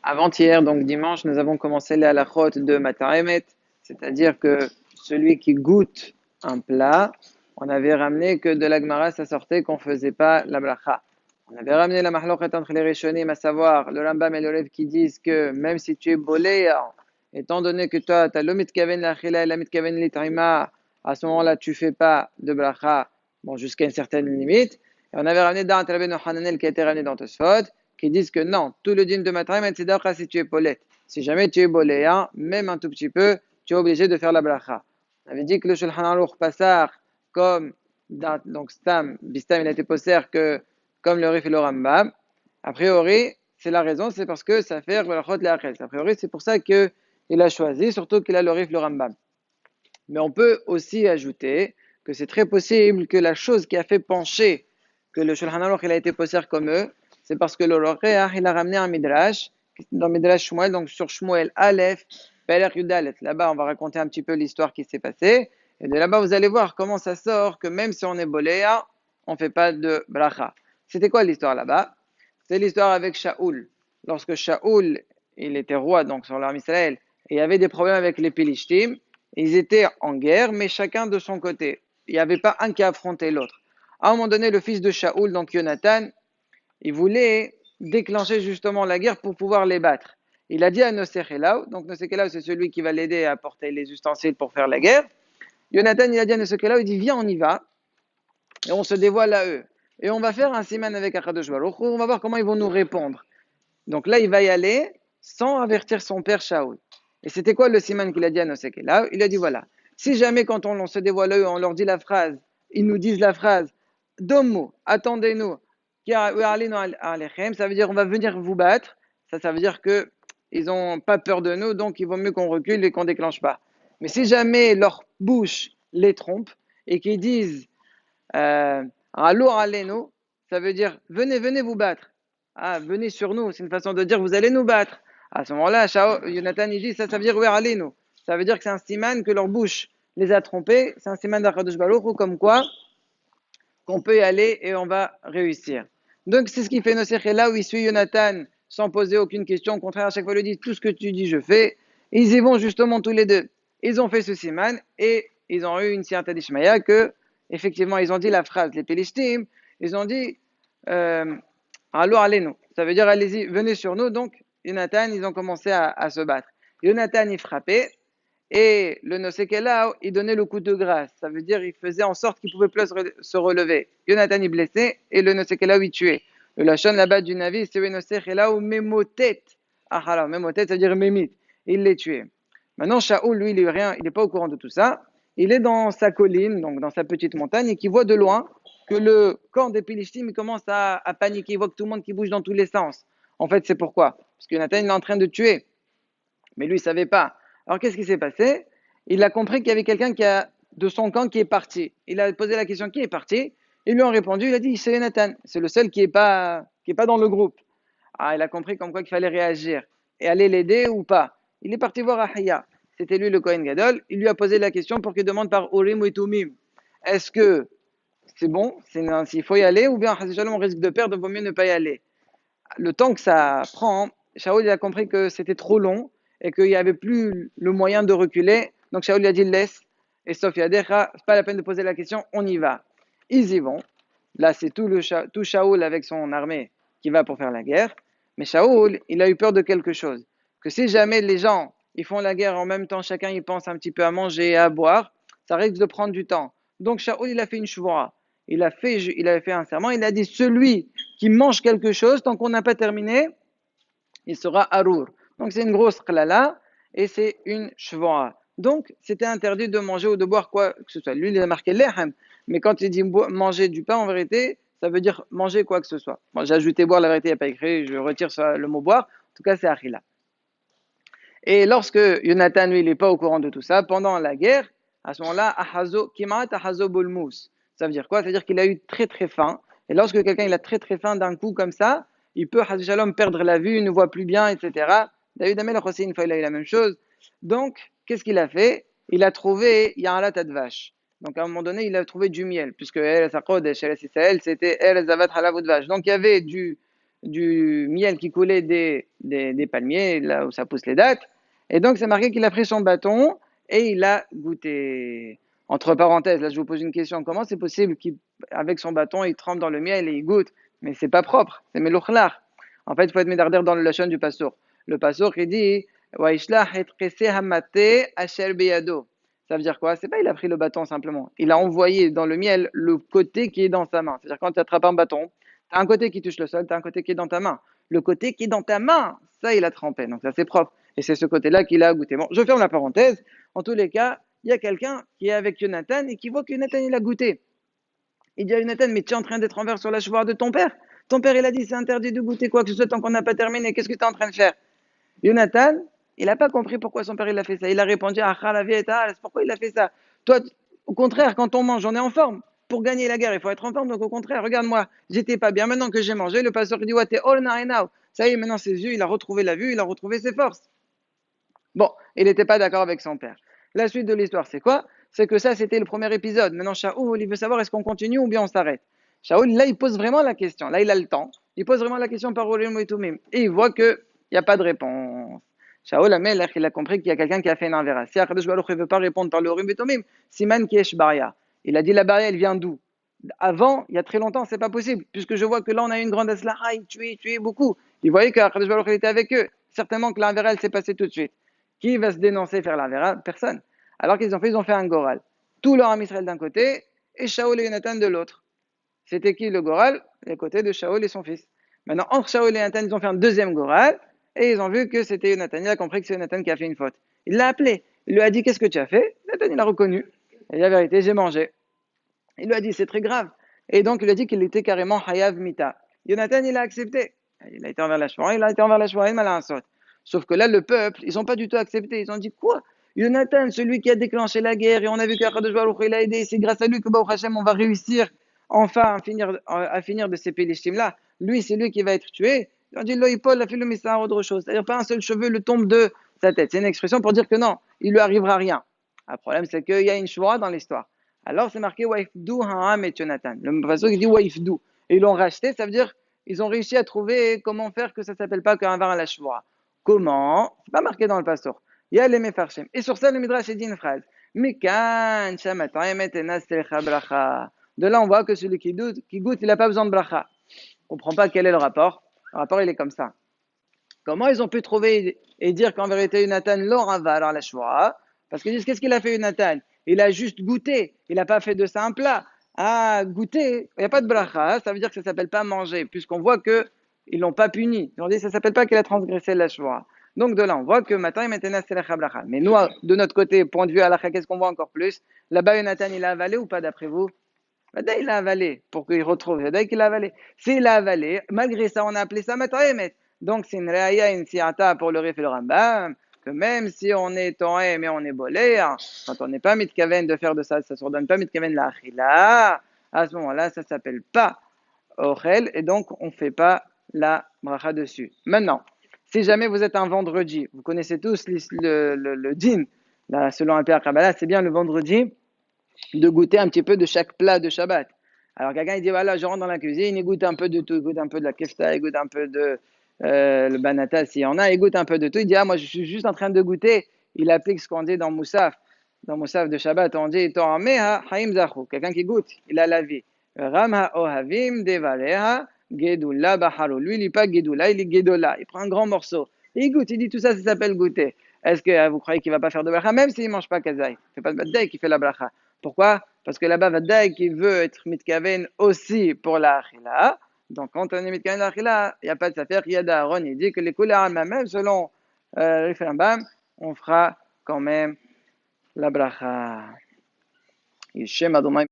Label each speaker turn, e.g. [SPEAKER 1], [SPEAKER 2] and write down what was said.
[SPEAKER 1] Avant-hier, donc dimanche, nous avons commencé les halachot de Mataremet, c'est-à-dire que celui qui goûte un plat, on avait ramené que de la Gemara, ça sortait qu'on ne faisait pas la bracha. On avait ramené la mahloket entre les Rishonim, à savoir le Rambam et le Rev qui disent que même si tu es bolé, étant donné que toi, tu as le mitkaven l'achila et la mitkaven l'itrima, à ce moment-là, tu ne fais pas de bracha, bon, jusqu'à une certaine limite. Et on avait ramené dans Rabbeinu Hananel qui a été ramené dans Tosfot, qui disent que non, tout le din de Matraim, c'est d'après si tu es polette. Si jamais tu es boléen, même un tout petit peu, tu es obligé de faire la bracha. On avait dit que le Shulchan Aruch Passar, comme donc Stam, Bistam, il a été posé que comme le Rif et le Rambam. A priori, c'est la raison, c'est parce que ça fait Berachot Le'achel. A priori, c'est pour ça qu'il a choisi, surtout qu'il a le Rif et le Rambam. Mais on peut aussi ajouter que c'est très possible que la chose qui a fait pencher que le Shulchan Aruch il a été posé comme eux, c'est parce que le Rocheach, il a ramené un Midrash, dans Midrash Shmuel, donc sur Shmuel Aleph, Peler Yudalet. Là-bas, on va raconter un petit peu l'histoire qui s'est passée. Et de là-bas, vous allez voir comment ça sort que même si on est boléa, on ne fait pas de bracha. C'était quoi l'histoire là-bas? C'est l'histoire avec Shaoul. Lorsque Shaoul, il était roi donc sur l'armée Israël, et il y avait des problèmes avec les Pilishtim, ils étaient en guerre, mais chacun de son côté. Il n'y avait pas un qui affrontait l'autre. À un moment donné, le fils de Shaoul, donc Jonathan, il voulait déclencher justement la guerre pour pouvoir les battre. Il a dit à Nosechelau, donc Nosechelau c'est celui qui va l'aider à porter les ustensiles pour faire la guerre. Jonathan il a dit à Nosechelau, il dit viens on y va, et on se dévoile à eux. Et on va faire un siman avec Akadosh Baruch Hu, on va voir comment ils vont nous répondre. Donc là il va y aller sans avertir son père Shaoul. Et c'était quoi le siman qu'il a dit à Nosechelau? Il a dit voilà, si jamais quand on se dévoile à eux, on leur dit la phrase, ils nous disent la phrase, Domu, attendez-nous, ça veut dire on va venir vous battre. Ça veut dire que ils n'ont pas peur de nous, donc il vaut mieux qu'on recule et qu'on ne déclenche pas. Mais si jamais leur bouche les trompe et qu'ils disent Allo alenu, ça veut dire venez, venez vous battre. Ah, venez sur nous, c'est une façon de dire vous allez nous battre. À ce moment-là, Jonathan il dit ça veut dire alenu. Ça veut dire que c'est un siman que leur bouche les a trompés. C'est un siman d'Akadosh Baruch Hu, comme quoi qu'on peut y aller et on va réussir. Donc c'est ce qui fait Nosech là où il suit Jonathan sans poser aucune question. Au contraire, à chaque fois, il lui dit tout ce que tu dis, je fais. Et ils y vont justement tous les deux. Ils ont fait ce siman et ils ont eu une siyata d'Ishmaïa que, effectivement, ils ont dit la phrase, les Pélishtim, ils ont dit Allo allez-nous. Ça veut dire allez-y, venez sur nous. Donc, Jonathan, ils ont commencé à se battre. Jonathan, il frappait. Et le Nosekelau, il donnait le coup de grâce. Ça veut dire il faisait en sorte qu'il ne pouvait plus se relever. Jonathan, il blessait et le Nosekelau, il tuait. Le Lachon là-bas du Navi, c'est le Nosekelau Memotet. Ah, alors, Memotet, ça veut dire Mémit. Il les tuait. Maintenant, Shaoul, lui, il n'est pas au courant de tout ça. Il est dans sa colline, donc dans sa petite montagne, et qui voit de loin que le camp des Pilishtim commence à paniquer. Il voit que tout le monde qui bouge dans tous les sens. En fait, c'est pourquoi? Parce que Jonathan, il est en train de tuer. Mais lui, il ne savait pas. Alors, qu'est-ce qui s'est passé? Il a compris qu'il y avait quelqu'un de son camp qui est parti. Il a posé la question, qui est parti? Ils lui ont répondu, il a dit, c'est Jonathan. C'est le seul qui n'est pas dans le groupe. Ah, il a compris comme quoi qu'il fallait réagir et aller l'aider ou pas. Il est parti voir Ahia. C'était lui le Kohen Gadol. Il lui a posé la question pour qu'il demande par Urim ou Tumim. Est-ce que c'est bon? S'il faut y aller ou bien on risque de perdre, il vaut mieux ne pas y aller. Le temps que ça prend, Shaoul il a compris que c'était trop long et qu'il n'y avait plus le moyen de reculer. Donc Shaoul lui a dit laisse. Et sauf Yadecha, c'est pas la peine de poser la question, on y va. Ils y vont. Là, c'est tout Shaoul avec son armée qui va pour faire la guerre. Mais Shaoul, il a eu peur de quelque chose. Que si jamais les gens ils font la guerre en même temps, chacun il pense un petit peu à manger et à boire, ça risque de prendre du temps. Donc Shaoul, il a fait une shvura. Il avait fait un serment. Il a dit celui qui mange quelque chose, tant qu'on n'a pas terminé, il sera harour. Donc c'est une grosse klala et c'est une shvura. Donc c'était interdit de manger ou de boire quoi que ce soit. Lui, il a marqué lehem, mais quand il dit manger du pain, en vérité, ça veut dire manger quoi que ce soit. Bon, j'ai ajouté boire, la vérité, il n'y a pas écrit, je retire le mot boire. En tout cas, c'est achila. Et lorsque Jonathan, lui, il n'est pas au courant de tout ça, pendant la guerre, à ce moment-là, kimat ahazo bolmous. Ça veut dire quoi? Ça veut dire qu'il a eu très très faim. Et lorsque quelqu'un il a très très faim d'un coup comme ça, il peut, shalom, perdre la vue, il ne voit plus bien, etc. David Amel aussi, une fois, il a eu la même chose. Donc, qu'est-ce qu'il a fait? Il a trouvé Yahalat de vache. Donc, à un moment donné, il a trouvé du miel, puisque El Sakodesh, El Israël, c'était El Zavat Halavut vache. Donc, il y avait du miel qui coulait des palmiers, là où ça pousse les dattes. Et donc, c'est marqué qu'il a pris son bâton et il a goûté. Entre parenthèses, là, je vous pose une question. Comment c'est possible qu'avec son bâton, il trempe dans le miel et il goûte? Mais c'est pas propre, c'est melouchlar. En fait, il faut être médarder dans le lachon du passour. Le passour, il dit, Waishlah et hamate asher beyado. Ça veut dire quoi? C'est pas il a pris le bâton simplement. Il a envoyé dans le miel le côté qui est dans sa main. C'est-à-dire quand tu attrapes un bâton, tu as un côté qui touche le sol, tu as un côté qui est dans ta main. Le côté qui est dans ta main, ça, il a trempé. Donc ça, c'est propre. Et c'est ce côté-là qu'il a goûté. Bon, je ferme la parenthèse. En tous les cas, il y a quelqu'un qui est avec Jonathan et qui voit que Jonathan, il a goûté. Il dit à Jonathan, mais tu es en train d'être envers sur la chevoire de ton père. Ton père, il a dit, c'est interdit de goûter quoi que ce soit tant qu'on n'a pas terminé. Qu'est-ce que tu es en train de faire? Jonathan, il n'a pas compris pourquoi son père il a fait ça. Il a répondu, ah, la vie est pourquoi il a fait ça? Toi, au contraire, quand on mange, on est en forme. Pour gagner la guerre, il faut être en forme. Donc au contraire, regarde-moi, j'étais pas bien. Maintenant que j'ai mangé, le pasteur dit, ouais, t'es all now. Ça y est, maintenant ses yeux, il a retrouvé la vue, il a retrouvé ses forces. Bon, il n'était pas d'accord avec son père. La suite de l'histoire, c'est quoi? C'est que ça, c'était le premier épisode. Maintenant, Shaoul, il veut savoir est-ce qu'on continue ou bien on s'arrête. Shaoul, là, il pose vraiment la question. Là, il a le temps. Il pose vraiment la question par Olim et Tumim. Et il voit qu'il n'y a pas de réponse. Shaoul, il a compris qu'il y a quelqu'un qui a fait une invéra. Si Akadosh Baruch ne veut pas répondre par le Olim et Tumim, Siman Kiesh Baria. Il a dit la baria, elle vient d'où? Avant, il y a très longtemps, c'est pas possible, puisque je vois que là, on a eu une grande aslaha, il tuait beaucoup. Il voyait qu'Akadosh Baruch était avec eux. Certainement que l'invéra, elle s'est passée tout de suite. Qui va se dénoncer, faire la vera? Personne. Alors qu'ils ont fait un goral. Tout leur Am Israël d'un côté et Shaoul et Jonathan de l'autre. C'était qui le goral? Les côtés de Shaoul et son fils. Maintenant, entre Shaoul et Jonathan, ils ont fait un deuxième goral et ils ont vu que c'était Jonathan. Il a compris que c'est Jonathan qui a fait une faute. Il l'a appelé. Il lui a dit, qu'est-ce que tu as fait? Jonathan, il a reconnu. Et la vérité, j'ai mangé. Il lui a dit, c'est très grave. Et donc, il lui a dit qu'il était carrément Hayav Mita. Jonathan, il a accepté. Il a été envers la Shvara, il a été envers la Shvara, il m'a saute. Sauf que là, le peuple, ils n'ont pas du tout accepté. Ils ont dit, quoi? Jonathan, celui qui a déclenché la guerre, et on a vu qu'Akadosh Baruch il a aidé, c'est grâce à lui que Baruch Hashem, on va réussir enfin à finir de ces Pélishtim-là. Lui, c'est lui qui va être tué. Ils ont dit, Loïpol a fait le message autre chose. C'est-à-dire, pas un seul cheveu le tombe de sa tête. C'est une expression pour dire que non, il lui arrivera rien. Le problème, c'est qu'il y a une Shvara dans l'histoire. Alors c'est marqué Waifdu Ha'am et Jonathan. Le passage qui dit Waifdu. Et ils l'ont racheté, ça veut dire ils ont réussi à trouver comment faire que ça ne s'appelle pas qu'un var à la shvoa. Comment? C'est pas marqué dans le pasteur. Il y a les mefarshim. Et sur ça, le Midrash dit une phrase. Mikan shamataymet enastecha bracha. De là, on voit que celui qui goûte, il n'a pas besoin de bracha. On ne comprend pas quel est le rapport. Le rapport, il est comme ça. Comment ils ont pu trouver et dire qu'en vérité, Jonathan l'aura à la shvoa? Parce qu'ils disent, qu'est-ce qu'il a fait, Jonathan? Il a juste goûté. Il n'a pas fait de ça un plat. Ah, goûter, il n'y a pas de bracha. Ça veut dire que ça ne s'appelle pas manger, puisqu'on voit qu'ils ne l'ont pas puni. Ils ont dit, ça ne s'appelle pas qu'il a transgressé la shvoa. Donc de là, on voit que maintenant, il maintenant, c'est la bracha. Mais nous, de notre côté, point de vue halakha, qu'est-ce qu'on voit encore plus? Là-bas, Jonathan, il a avalé ou pas, d'après vous? Vadaï, il a avalé, pour qu'il retrouve. Vadaï qu'il a avalé. S'il a avalé, malgré ça, on a appelé ça mataymet. Donc, c'est une réaya, une siata pour le Rif et le Rambam, que même si on est toé, mais on est bolé, hein, quand on n'est pas mitkaven de faire de ça, ça ne se redonne pas mitkaven la achila, à ce moment-là, ça ne s'appelle pas ochel, et donc on ne fait pas la bracha dessus. Maintenant, si jamais vous êtes un vendredi, vous connaissez tous le din, là, selon un père Kabbalah, c'est bien le vendredi de goûter un petit peu de chaque plat de Shabbat. Alors quelqu'un il dit voilà, je rentre dans la cuisine, il goûte un peu de tout, il goûte un peu de la kefta, il goûte un peu de le banata s'il y en a, il goûte un peu de tout. Il dit ah moi je suis juste en train de goûter. Il applique ce qu'on dit dans Moussaf de Shabbat, on dit Torameha Haim Zachu, quelqu'un qui goûte, il a la vie. Ramha Ohavim Devaleha Gedula Baharu. Lui il n'est pas Gedula, il est Gedola. Il prend un grand morceau. Il goûte, il dit tout ça, ça s'appelle goûter. Est-ce que vous croyez qu'il ne va pas faire de bracha même s'il ne mange pas kazaï? Il ne fait pas de badaï qui fait la bracha. Pourquoi? Parce que là-bas, Vadaï qui veut être mitkaven aussi pour la achila. Donc, quand on est mitkaven la achila, il n'y a pas de s'affaire. Il y a d'Aaron, il dit que les couleurs, même selon le Rambam, on fera quand même la bracha. Yishem Adonai.